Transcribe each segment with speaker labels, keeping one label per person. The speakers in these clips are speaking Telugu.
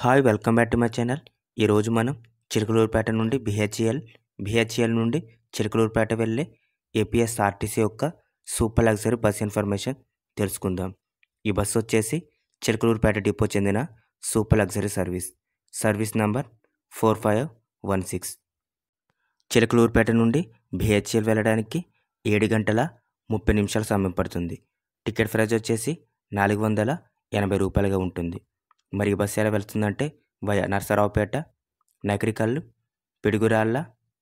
Speaker 1: Hi welcome back to my channel. ఈరోజు మనం చిలకలూరుపేట నుండి బిహెచ్ఎల్ నుండి చిలకలూరుపేట వెళ్ళే ఏపీఎస్ఆర్టీసీ యొక్క సూపర్ లగ్జరీ బస్ ఇన్ఫర్మేషన్ తెలుసుకుందాం. ఈ బస్సు వచ్చేసి చిలకలూరుపేట డిపో చెందిన super luxury service number 4516. Chilakaluripet నుండి బిహెచ్ఎల్ వెళ్ళడానికి 7 గంటల 30 నిమిషాల సమయం పడుతుంది. టికెట్ ప్రైస్ వచ్చేసి 480 రూపాయలుగా ఉంటుంది. మరి ఈ బస్సు ఎలా వెళ్తుందంటే via Narasaraopet, Nakarikallu, Piduguralla,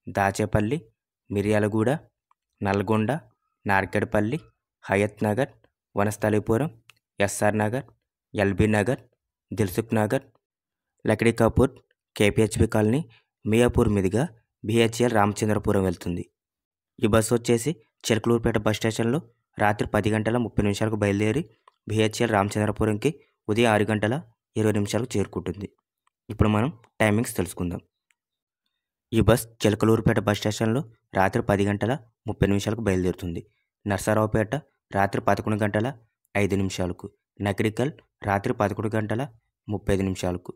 Speaker 1: Dachepalli, Miryalaguda, Nalgonda, Narketpally, Hayath Nagar, Vanasthalipuram, SR Nagar, LB Nagar, Dilsukh Nagar, Lakdikapul, KPHB colony, Miyapur మీదుగా బిహెచ్ఎల్ రామచంద్రపురం వెళ్తుంది. ఈ బస్సు వచ్చేసి చిలకలూరుపేట బస్ స్టేషన్లో రాత్రి 10 గంటల 30 నిమిషాలకు బయలుదేరి బిహెచ్ఎల్ రామచంద్రపురంకి ఉదయం 6 గంటల 20 నిమిషాలకు చేరుకుంటుంది. ఇప్పుడు మనం టైమింగ్స్ తెలుసుకుందాం. ఈ బస్ చిలకలూరుపేట బస్ స్టేషన్లో రాత్రి 10 గంటల 30 నిమిషాలకు బయలుదేరుతుంది. నర్సరావుపేట రాత్రి 11 గంటల 5 నిమిషాలకు, నకరికల్ రాత్రి 11 గంటల 35 నిమిషాలకు,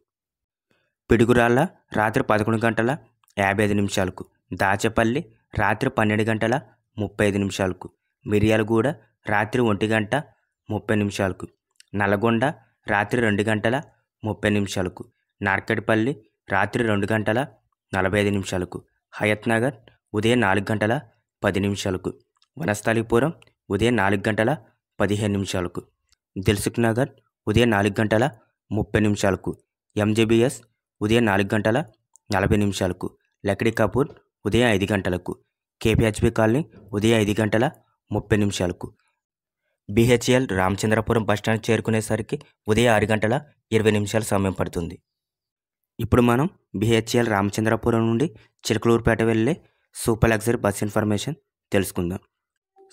Speaker 1: పిడుగురాళ్ళ రాత్రి 11 గంటల 55 నిమిషాలకు, దాచేపల్లి రాత్రి 12 గంటల 35 నిమిషాలకు, మిర్యాలగూడ రాత్రి 1 గంట 30 నిమిషాలకు, నల్గొండ రాత్రి 2 గంటల 30 నిమిషాలకు, నార్కెడ్పల్లి రాత్రి 2 గంటల 45 నిమిషాలకు, హయత్ నగర్ ఉదయం 4 గంటల 10 నిమిషాలకు, వనస్థలీపురం ఉదయం 4 గంటల 15 నిమిషాలకు, దిల్సుఖ్ నగర్ ఉదయం 4 గంటల 30 నిమిషాలకు, ఎంజీబీఎస్ ఉదయం 4 గంటల 40 నిమిషాలకు, లక్డీకాపూర్ ఉదయం 5 గంటలకు, కేపీహెచ్బి కాలనీ ఉదయం 5 గంటల 30 నిమిషాలకు, బిహెచ్ఎల్ రామచంద్రపురం బస్టాండ్ చేరుకునేసరికి ఉదయం 6 గంటల 20 నిమిషాల సమయం పడుతుంది. ఇప్పుడు మనం బిహెచ్ఎల్ రామచంద్రపురం నుండి చిలకలూరుపేట వెళ్ళే సూపర్ లగ్జరీ బస్ ఇన్ఫర్మేషన్ తెలుసుకుందాం.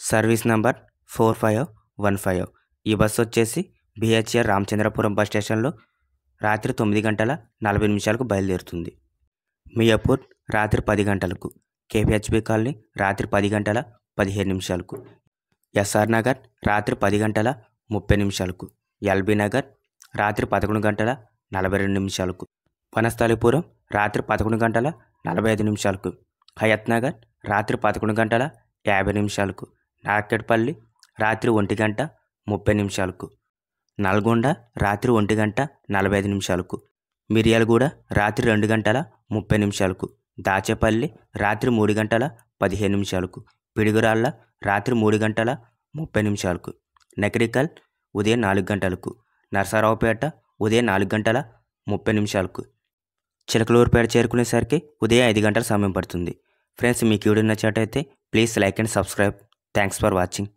Speaker 1: Service number 4515. ఈ బస్సు వచ్చేసి బిహెచ్ఎల్ రామచంద్రపురం బస్ స్టేషన్లో రాత్రి 9 గంటల 40 నిమిషాలకు బయలుదేరుతుంది. మియాపూర్ రాత్రి 10 గంటలకు, కేపీహెచ్బి కాలనీ రాత్రి 10 గంటల 15 నిమిషాలకు, ఎస్ఆర్ నగర్ రాత్రి 10 గంటల 30 నిమిషాలకు, ఎల్బీ నగర్ రాత్రి 11 గంటల 42 నిమిషాలకు, వనస్థలీపురం రాత్రి 11 గంటల 45 నిమిషాలకు, హయత్ నగర్ రాత్రి 11 గంటల 50 నిమిషాలకు, నార్కెడ్పల్లి రాత్రి 1 గంట 30 నిమిషాలకు, నల్గొండ రాత్రి 1 గంట 45 నిమిషాలకు, మిర్యాలగూడ రాత్రి 2 గంటల 30 నిమిషాలకు, దాచేపల్లి రాత్రి 3 గంటల 15 నిమిషాలకు, పిడుగురాళ్ళ రాత్రి 3 గంటల 30 నిమిషాలకు, నకరికల్ ఉదయం 4 గంటలకు, నరసరావుపేట ఉదయం 4 గంటల 30 నిమిషాలకు, చిలకలూరుపేట చేరుకునేసరికి ఉదయం 5 గంటల సమయం పడుతుంది. ఫ్రెండ్స్, మీకు వీడియో నచ్చినట్టయితే please like and subscribe. Thanks for watching.